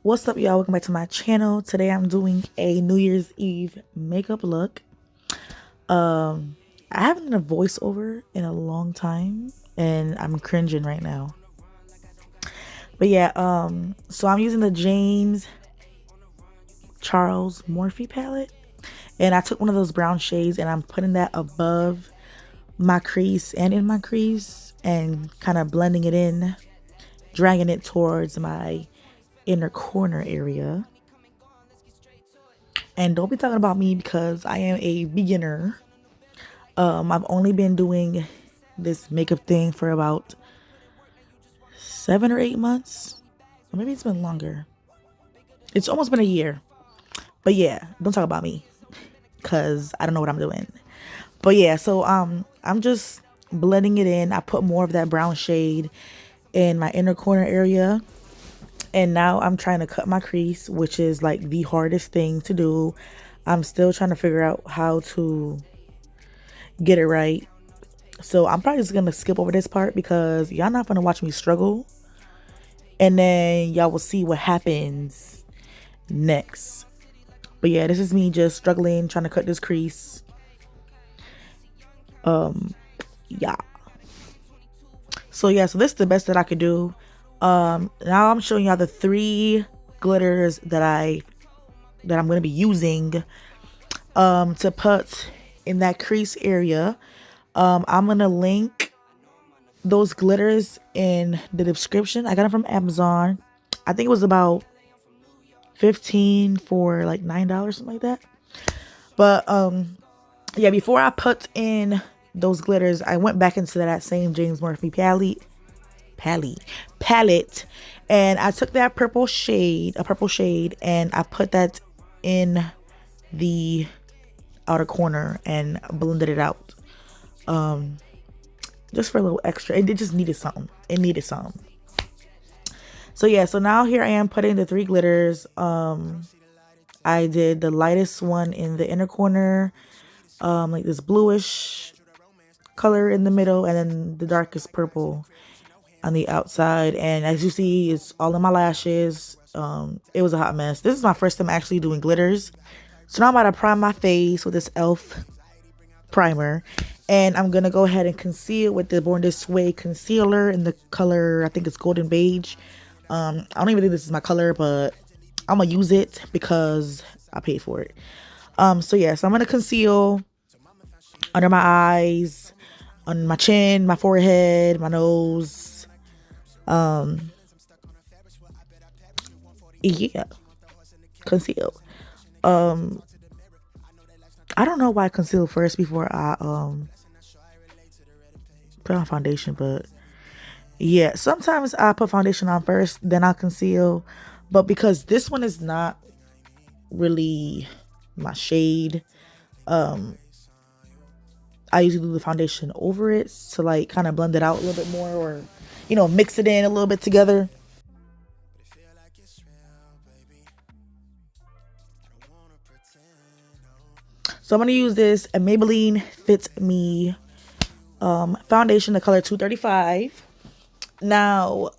What's up, y'all? Welcome back to my channel. Today I'm doing a New Year's Eve makeup look. I haven't done a voiceover in a long time and I'm cringing right now. But yeah, so I'm using the James Charles Morphe palette, and I took one of those brown shades and I'm putting that above my crease and in my crease and kind of blending it in, dragging it towards my inner corner area. And don't be talking about me because I am a beginner. I've only been doing this makeup thing for about 7 or 8 months, or maybe it's been longer. It's almost been a year. But yeah, don't talk about me because I don't know what I'm doing. But yeah, so I'm just blending it in. I put more of that brown shade in my inner corner area. And now I'm trying to cut my crease, which is like the hardest thing to do. I'm still trying to figure out how to get it right. So I'm probably just gonna skip over this part because y'all not gonna watch me struggle, and then y'all will see what happens next. But yeah, this is me just struggling trying to cut this crease. Yeah. So yeah, so this is the best that I could do. Now I'm showing y'all the 3 glitters that I'm gonna be using to put in that crease area. I'm gonna link those glitters in the description. I got them from Amazon. I think it was about 15 for like $9, something like that. But yeah, before I put in those glitters, I went back into that same James Morphe palette, and I took that purple shade, and I put that in the outer corner and blended it out. Just for a little extra. It just needed something. It needed something. So yeah, so now here I am putting the 3 glitters. I did the lightest one in the inner corner, like this bluish color in the middle, and then the darkest purple on the outside. And as you see, it's all in my lashes. It was a hot mess. This is my first time actually doing glitters. So now I'm about to prime my face with this e.l.f. primer, and I'm gonna go ahead and conceal with the Born This Way concealer in the color, I think it's golden beige. I don't even think this is my color, but I'm gonna use it because I paid for it. So yeah, so I'm gonna conceal under my eyes, on my chin, my forehead, my nose. Yeah, conceal. I don't know why I conceal first before I put on foundation, but yeah, sometimes I put foundation on first, then I'll conceal. But because this one is not really my shade, I usually do the foundation over it to like kind of blend it out a little bit more, or mix it in a little bit together. So I'm gonna use this a Maybelline Fit Me foundation, the color 235. Now,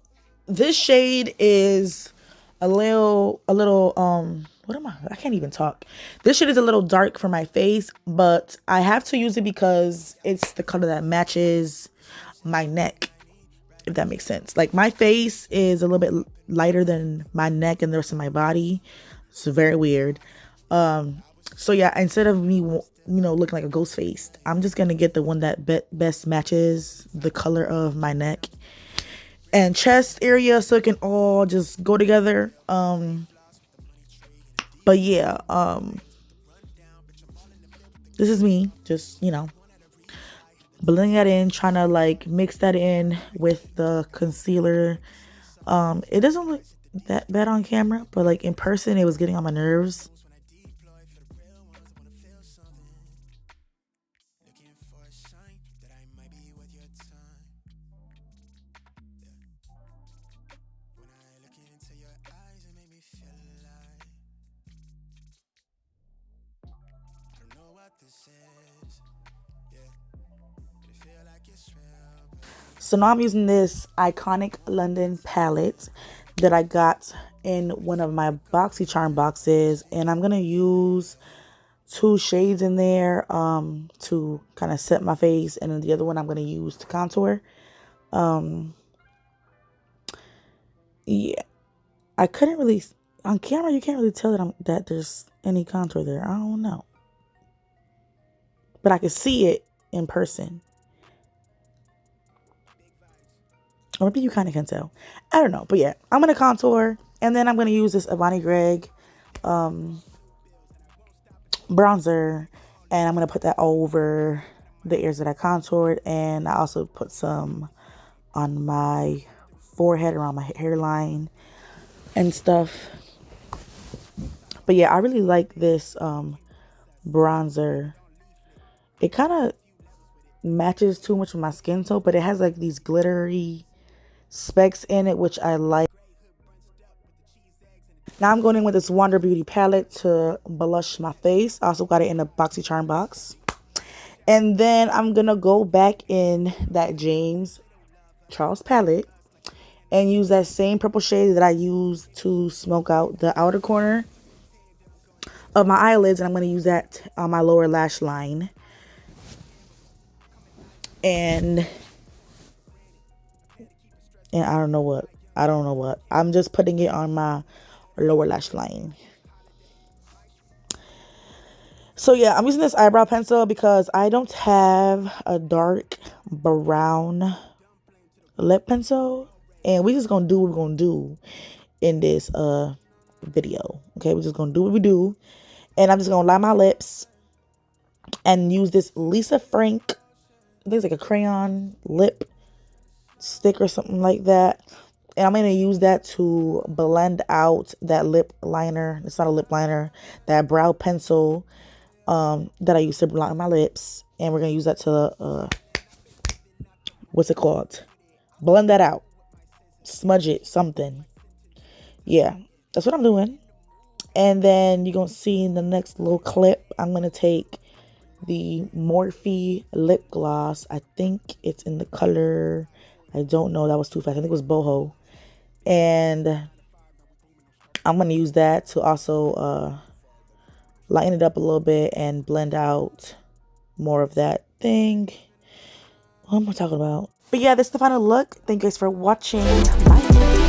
this shade is a little what am I can't even talk. This shade is a little dark for my face, but I have to use it because it's the color that matches my neck, if that makes sense. Like, my face is a little bit lighter than my neck and the rest of my body. It's very weird. So yeah, instead of me looking like a ghost face, I'm just gonna get the one that best matches the color of my neck and chest area, so it can all just go together. But yeah, this is me just blending that in, trying to like mix that in with the concealer. It doesn't look that bad on camera, but like in person it was getting on my nerves. So now I'm using this iconic London palette that I got in one of my BoxyCharm boxes, and I'm gonna use 2 shades in there to kind of set my face, and then the other one I'm gonna use to contour. Yeah, I couldn't really, on camera you can't really tell that there's any contour there. I don't know, but I can see it in person. Or maybe you kind of can tell. I don't know. But yeah, I'm going to contour. And then I'm going to use this Avani Greg bronzer. And I'm going to put that over the areas that I contoured. And I also put some on my forehead, around my hairline and stuff. But yeah, I really like this bronzer. It kind of matches too much with my skin tone, but it has like these glittery specks in it, which I like. Now I'm going in with this Wonder Beauty palette to blush my face. I also got it in a BoxyCharm box. And then I'm going to go back in that James Charles palette and use that same purple shade that I used to smoke out the outer corner of my eyelids. And I'm going to use that on my lower lash line. And I don't know what. I'm just putting it on my lower lash line. So yeah, I'm using this eyebrow pencil because I don't have a dark brown lip pencil. And we just gonna do what we're gonna do in this video. Okay, we're just gonna do what we do. And I'm just gonna line my lips and use this Lisa Frank, I think it's like a crayon lip stick or something like that. And I'm going to use that to blend out that lip liner. It's not a lip liner. That brow pencil that I use to line my lips. And we're going to use that to, what's it called? Blend that out. Smudge it, something. Yeah, that's what I'm doing. And then you're going to see in the next little clip, I'm going to take the Morphe lip gloss. I think it's in the color, I don't know, that was too fast. I think it was boho. And I'm going to use that to also lighten it up a little bit and blend out more of that thing. What am I talking about? But yeah, this is the final look. Thank you guys for watching. Bye.